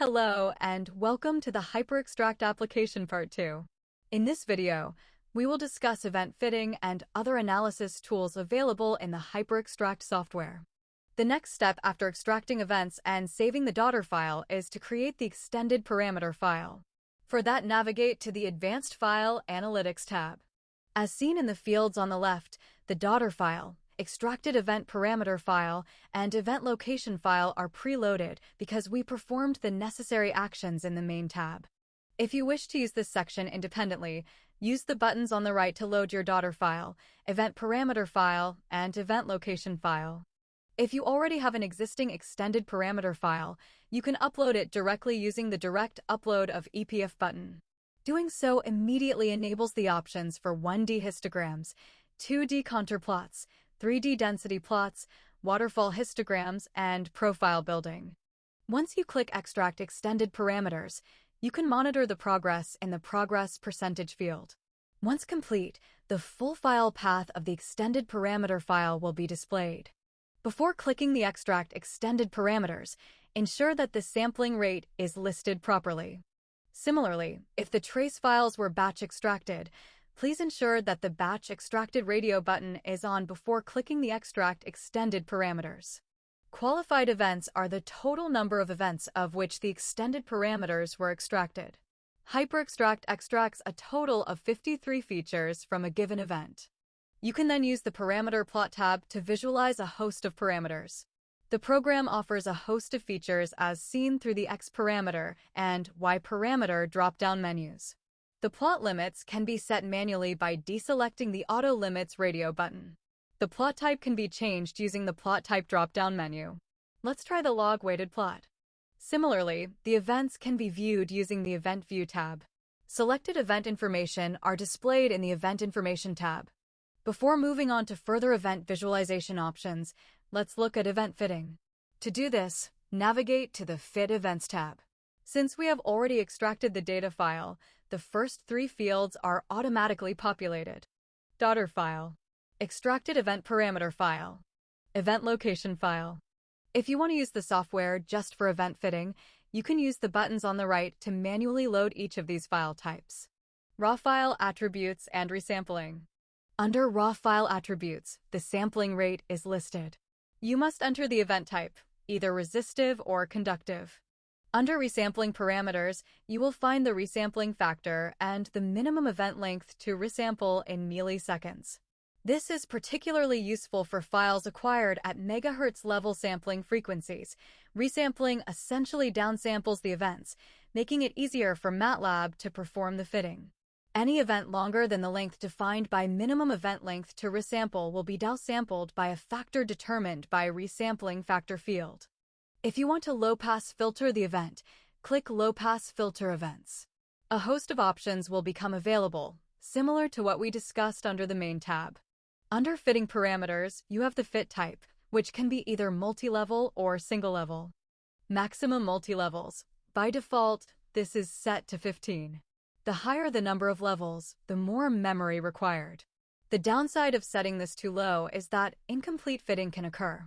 Hello, and welcome to the HyperXtract application part 2. In this video, we will discuss event fitting and other analysis tools available in the HyperXtract software. The next step after extracting events and saving the daughter file is to create the extended parameter file. For that, navigate to the Advanced File Analytics tab. As seen in the fields on the left, the daughter file, extracted event parameter file, and event location file are preloaded because we performed the necessary actions in the main tab. If you wish to use this section independently, use the buttons on the right to load your daughter file, event parameter file, and event location file. If you already have an existing extended parameter file, you can upload it directly using the Direct Upload of EPF button. Doing so immediately enables the options for 1D histograms, 2D contour plots, 3D density plots, waterfall histograms, and profile building. Once you click Extract Extended Parameters, you can monitor the progress in the Progress Percentage field. Once complete, the full file path of the extended parameter file will be displayed. Before clicking the Extract Extended Parameters, ensure that the sampling rate is listed properly. Similarly, if the trace files were batch extracted, please ensure that the Batch Extracted Radio button is on before clicking the Extract Extended Parameters. Qualified events are the total number of events of which the extended parameters were extracted. HyperXtract extracts a total of 53 features from a given event. You can then use the Parameter Plot tab to visualize a host of parameters. The program offers a host of features as seen through the X parameter and Y parameter drop-down menus. The plot limits can be set manually by deselecting the Auto Limits radio button. The plot type can be changed using the Plot Type drop-down menu. Let's try the log-weighted plot. Similarly, the events can be viewed using the Event View tab. Selected event information are displayed in the Event Information tab. Before moving on to further event visualization options, let's look at event fitting. To do this, navigate to the Fit Events tab. Since we have already extracted the data file, the first three fields are automatically populated. Daughter file, extracted event parameter file, event location file. If you want to use the software just for event fitting, you can use the buttons on the right to manually load each of these file types. Raw file attributes and resampling. Under raw file attributes, the sampling rate is listed. You must enter the event type, either resistive or conductive. Under resampling parameters, you will find the resampling factor and the minimum event length to resample in milliseconds. This is particularly useful for files acquired at megahertz level sampling frequencies. Resampling essentially downsamples the events, making it easier for MATLAB to perform the fitting. Any event longer than the length defined by minimum event length to resample will be downsampled by a factor determined by resampling factor field. If you want to low-pass filter the event, click Low-Pass Filter Events. A host of options will become available, similar to what we discussed under the main tab. Under Fitting Parameters, you have the fit type, which can be either multi-level or single-level. Maximum multi-levels. By default, this is set to 15. The higher the number of levels, the more memory required. The downside of setting this too low is that incomplete fitting can occur.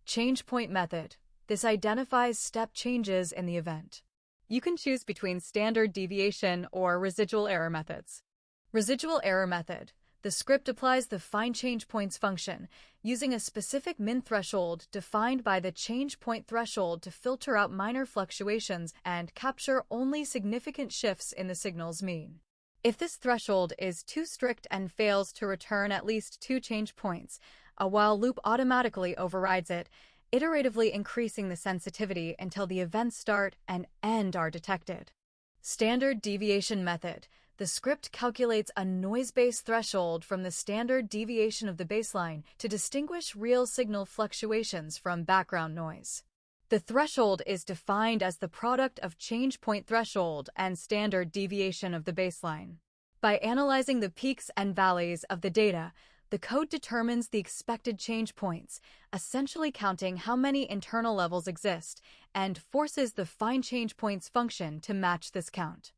Change point method. This identifies step changes in the event. You can choose between standard deviation or residual error methods. Residual error method. The script applies the find change points function, using a specific min threshold defined by the change point threshold to filter out minor fluctuations and capture only significant shifts in the signal's mean. If this threshold is too strict and fails to return at least 2 change points, a while loop automatically overrides it, iteratively increasing the sensitivity until the events start and end are detected. Standard deviation method. The script calculates a noise-based threshold from the standard deviation of the baseline to distinguish real signal fluctuations from background noise. The threshold is defined as the product of change point threshold and standard deviation of the baseline. By analyzing the peaks and valleys of the data, the code determines the expected change points, essentially counting how many internal levels exist, and forces the find change points function to match this count.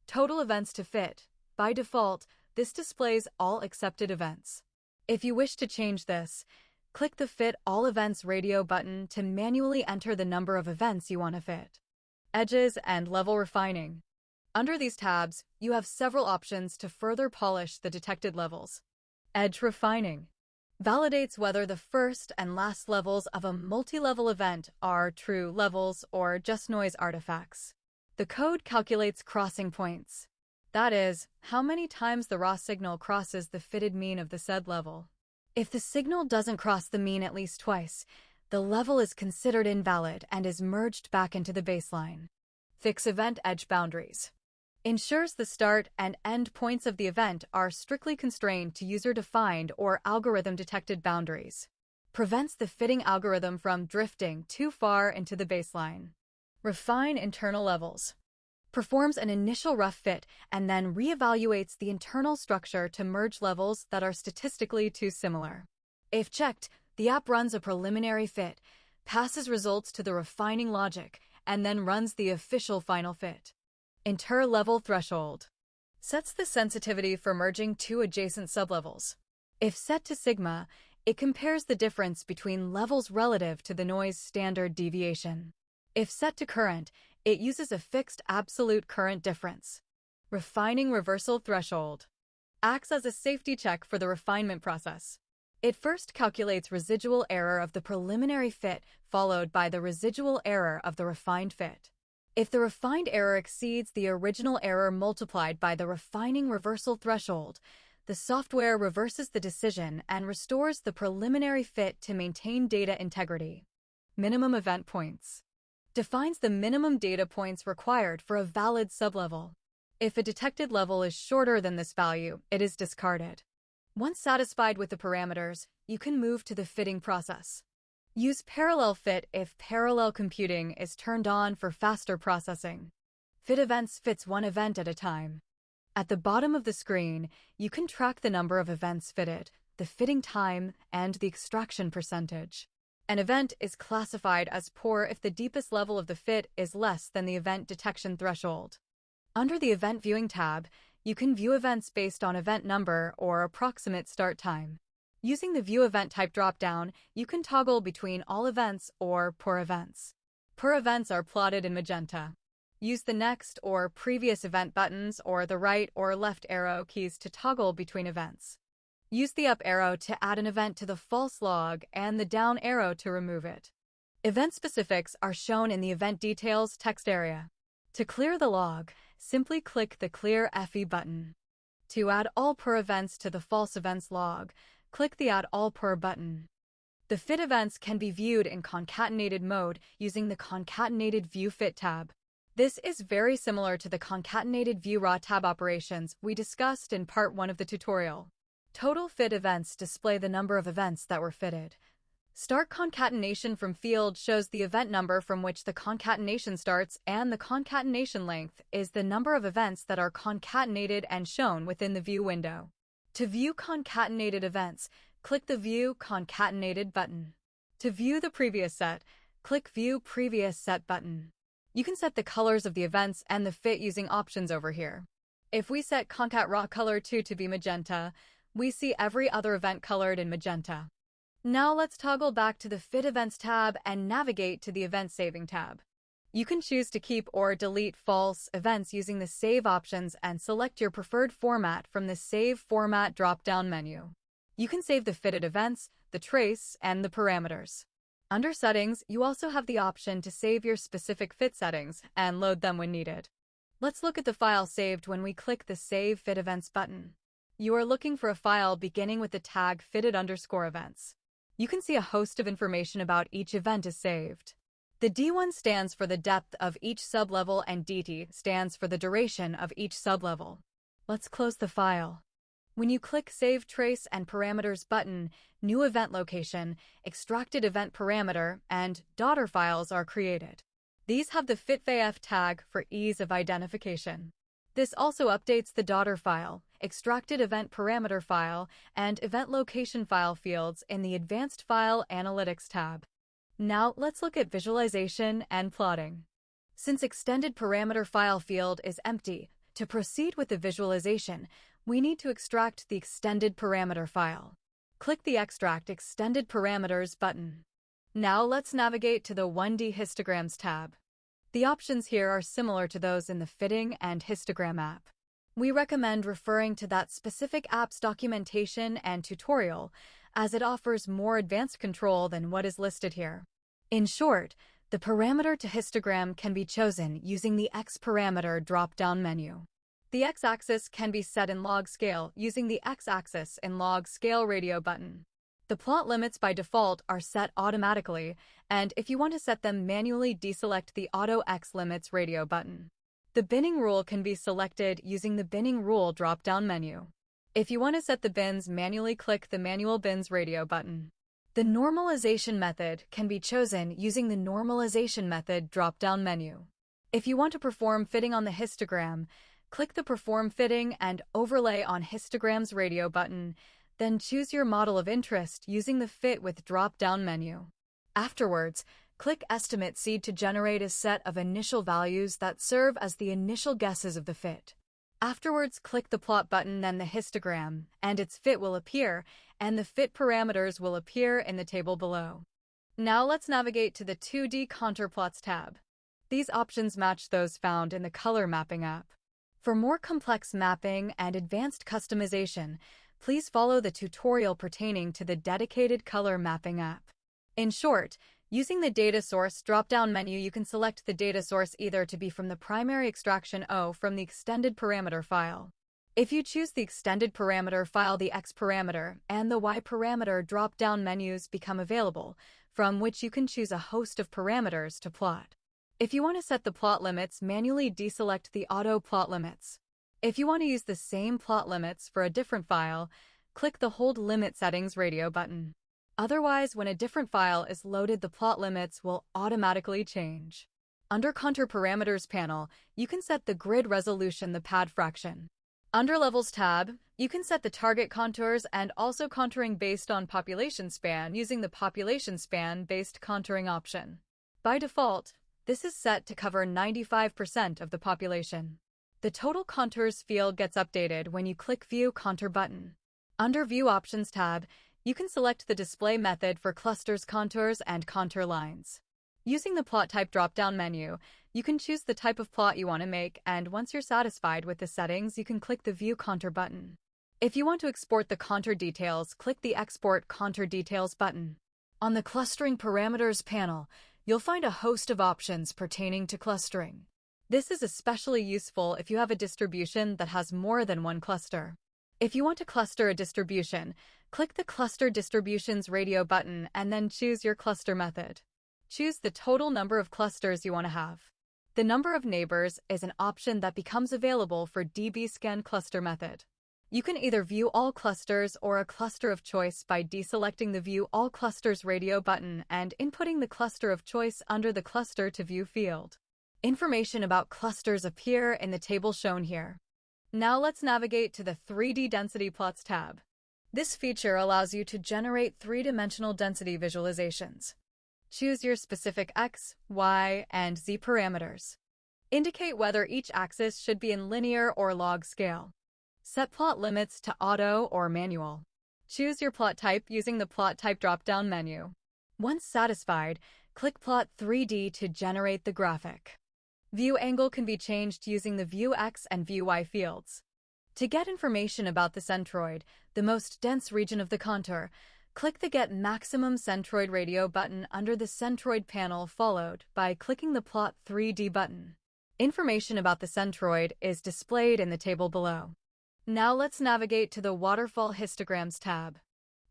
Total events to fit. By default, this displays all accepted events. If you wish to change this, click the Fit All Events radio button to manually enter the number of events you want to fit. edges, and level refining. Under these tabs, you have several options to further polish the detected levels. Edge refining validates whether the first and last levels of a multi-level event are true levels or just noise artifacts. The code calculates crossing points. That is, how many times the raw signal crosses the fitted mean of the said level. If the signal doesn't cross the mean at least twice, the level is considered invalid and is merged back into the baseline. Fix event edge boundaries. Ensures the start and end points of the event are strictly constrained to user-defined or algorithm-detected boundaries. Prevents the fitting algorithm from drifting too far into the baseline. Refine internal levels. Performs an initial rough fit and then reevaluates the internal structure to merge levels that are statistically too similar. If checked, the app runs a preliminary fit, passes results to the refining logic, and then runs the official final fit. Inter-level threshold. Sets the sensitivity for merging two adjacent sublevels. If set to sigma, it compares the difference between levels relative to the noise standard deviation. If set to current, it uses a fixed absolute current difference. Refining reversal threshold. Acts as a safety check for the refinement process. It first calculates residual error of the preliminary fit, followed by the residual error of the refined fit. If the refined error exceeds the original error multiplied by the refining reversal threshold, the software reverses the decision and restores the preliminary fit to maintain data integrity. Minimum event points. Defines the minimum data points required for a valid sublevel. If a detected level is shorter than this value, it is discarded. Once satisfied with the parameters, you can move to the fitting process. Use parallel fit if parallel computing is turned on for faster processing. Fit events fits one event at a time. At the bottom of the screen, you can track the number of events fitted, the fitting time, and the extraction percentage. An event is classified as poor if the deepest level of the fit is less than the event detection threshold. Under the Event Viewing tab, you can view events based on event number or approximate start time. Using the View Event Type dropdown, you can toggle between all events or poor events. Poor events are plotted in magenta. Use the next or previous event buttons or the right or left arrow keys to toggle between events. Use the up arrow to add an event to the false log and the down arrow to remove it. Event specifics are shown in the Event Details text area. To clear the log, simply click the Clear FE button. To add all poor events to the false events log, click the Add All Poor button. The fit events can be viewed in concatenated mode using the Concatenated View Fit tab. This is very similar to the Concatenated View Raw tab operations we discussed in part 1 of the tutorial. Total fit events display the number of events that were fitted. Start concatenation from field shows the event number from which the concatenation starts, and the concatenation length is the number of events that are concatenated and shown within the view window. To view concatenated events, click the View Concatenated button. To view the previous set, click View Previous Set button. You can set the colors of the events and the fit using options over here. If we set Concat Raw Color 2 to be magenta, we see every other event colored in magenta. Now let's toggle back to the Fit Events tab and navigate to the Event Saving tab. You can choose to keep or delete false events using the Save options and select your preferred format from the Save Format drop-down menu. You can save the fitted events, the trace, and the parameters. Under Settings, you also have the option to save your specific fit settings and load them when needed. Let's look at the file saved when we click the Save Fit Events button. You are looking for a file beginning with the tag fitted_events. You can see a host of information about each event is saved. The D1 stands for the depth of each sublevel and DT stands for the duration of each sublevel. Let's close the file. When you click Save Trace and Parameters button, new event location, extracted event parameter, and daughter files are created. These have the FitVF tag for ease of identification. This also updates the daughter file, extracted event parameter file, and event location file fields in the Advanced File Analytics tab. Now let's look at visualization and plotting. Since extended parameter file field is empty, to proceed with the visualization, we need to extract the extended parameter file. Click the Extract Extended Parameters button. Now let's navigate to the 1D Histograms tab. The options here are similar to those in the Fitting and Histogram app. We recommend referring to that specific app's documentation and tutorial, as it offers more advanced control than what is listed here. In short, the parameter to histogram can be chosen using the X parameter drop-down menu. The X-axis can be set in log scale using the X-axis in log scale radio button. The plot limits by default are set automatically, and if you want to set them manually, deselect the Auto X Limits radio button. The binning rule can be selected using the binning rule drop-down menu. If you want to set the bins manually, click the Manual Bins radio button. The normalization method can be chosen using the Normalization method drop-down menu. If you want to perform fitting on the histogram, click the Perform Fitting and Overlay on Histograms radio button, then choose your model of interest using the Fit with drop-down menu. Afterwards, click Estimate Seed to generate a set of initial values that serve as the initial guesses of the fit. Afterwards, click the Plot button, then the histogram, and its fit will appear, and the fit parameters will appear in the table below. Now let's navigate to the 2D Contour Plots tab. These options match those found in the Color Mapping app. For more complex mapping and advanced customization, please follow the tutorial pertaining to the dedicated Color Mapping app. In short, using the Data Source drop-down menu, you can select the data source either to be from the primary extraction or from the extended parameter file. If you choose the extended parameter file, the X parameter and the Y parameter drop-down menus become available, from which you can choose a host of parameters to plot. If you want to set the plot limits manually, deselect the Auto Plot Limits. If you want to use the same plot limits for a different file, click the Hold Limit Settings radio button. Otherwise, when a different file is loaded, the plot limits will automatically change. Under Contour Parameters panel, you can set the grid resolution, the pad fraction. Under Levels tab, you can set the target contours and also contouring based on population span using the population span-based contouring option. By default, this is set to cover 95% of the population. The Total Contours field gets updated when you click View Contour button. Under View Options tab, you can select the display method for clusters, contours, and contour lines. Using the Plot Type drop-down menu, you can choose the type of plot you want to make, and once you're satisfied with the settings, you can click the View Contour button. If you want to export the contour details, click the Export Contour Details button. On the Clustering Parameters panel, you'll find a host of options pertaining to clustering. This is especially useful if you have a distribution that has more than one cluster. If you want to cluster a distribution, click the Cluster Distributions radio button and then choose your cluster method. Choose the total number of clusters you want to have. The number of neighbors is an option that becomes available for dbScan cluster method. You can either view all clusters or a cluster of choice by deselecting the View All Clusters radio button and inputting the cluster of choice under the Cluster to View field. Information about clusters appear in the table shown here. Now let's navigate to the 3D Density Plots tab. This feature allows you to generate three-dimensional density visualizations. Choose your specific X, Y, and Z parameters. Indicate whether each axis should be in linear or log scale. Set plot limits to auto or manual. Choose your plot type using the Plot Type drop-down menu. Once satisfied, click Plot 3D to generate the graphic. View angle can be changed using the View X and View Y fields. To get information about the centroid, the most dense region of the contour, click the Get Maximum Centroid radio button under the Centroid panel, followed by clicking the Plot 3D button. Information about the centroid is displayed in the table below. Now let's navigate to the Waterfall Histograms tab.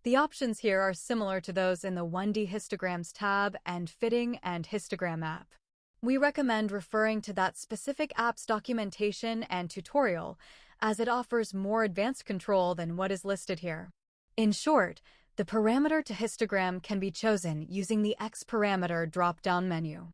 The options here are similar to those in the 1D Histograms tab and Fitting and Histogram app. We recommend referring to that specific app's documentation and tutorial, as it offers more advanced control than what is listed here. In short, the parameter to histogram can be chosen using the X parameter drop-down menu.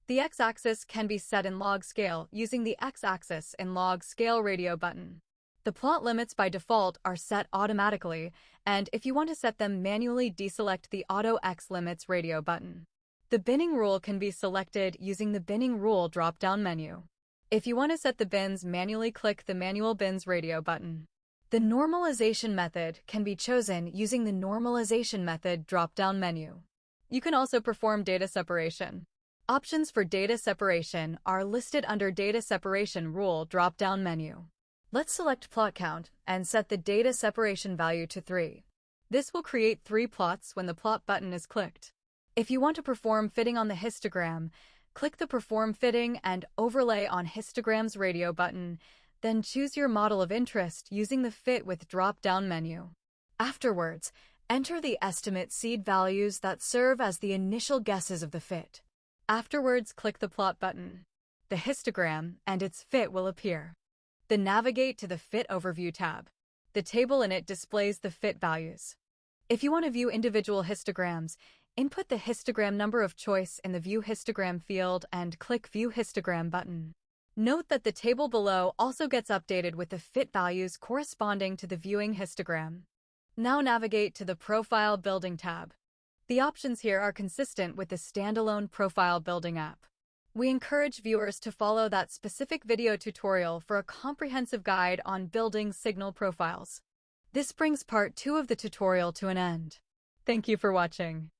The X-axis can be set in log scale using the X-axis in log scale radio button. The plot limits by default are set automatically, and if you want to set them manually, deselect the Auto X Limits radio button. The binning rule can be selected using the binning rule drop-down menu. If you want to set the bins manually, click the Manual Bins radio button. The normalization method can be chosen using the Normalization method drop-down menu. You can also perform data separation. Options for data separation are listed under Data Separation Rule drop-down menu. Let's select plot count and set the data separation value to 3. This will create 3 plots when the plot button is clicked. If you want to perform fitting on the histogram, click the Perform Fitting and Overlay on Histogram's radio button, then choose your model of interest using the Fit with drop-down menu. Afterwards, enter the estimate seed values that serve as the initial guesses of the fit. Afterwards, click the Plot button. The histogram and its fit will appear. Then navigate to the Fit Overview tab. The table in it displays the fit values. If you want to view individual histograms, input the histogram number of choice in the View Histogram field and click View Histogram button. Note that the table below also gets updated with the fit values corresponding to the viewing histogram. Now navigate to the Profile Building tab. The options here are consistent with the standalone profile building app. We encourage viewers to follow that specific video tutorial for a comprehensive guide on building signal profiles. This brings part 2 of the tutorial to an end. Thank you for watching.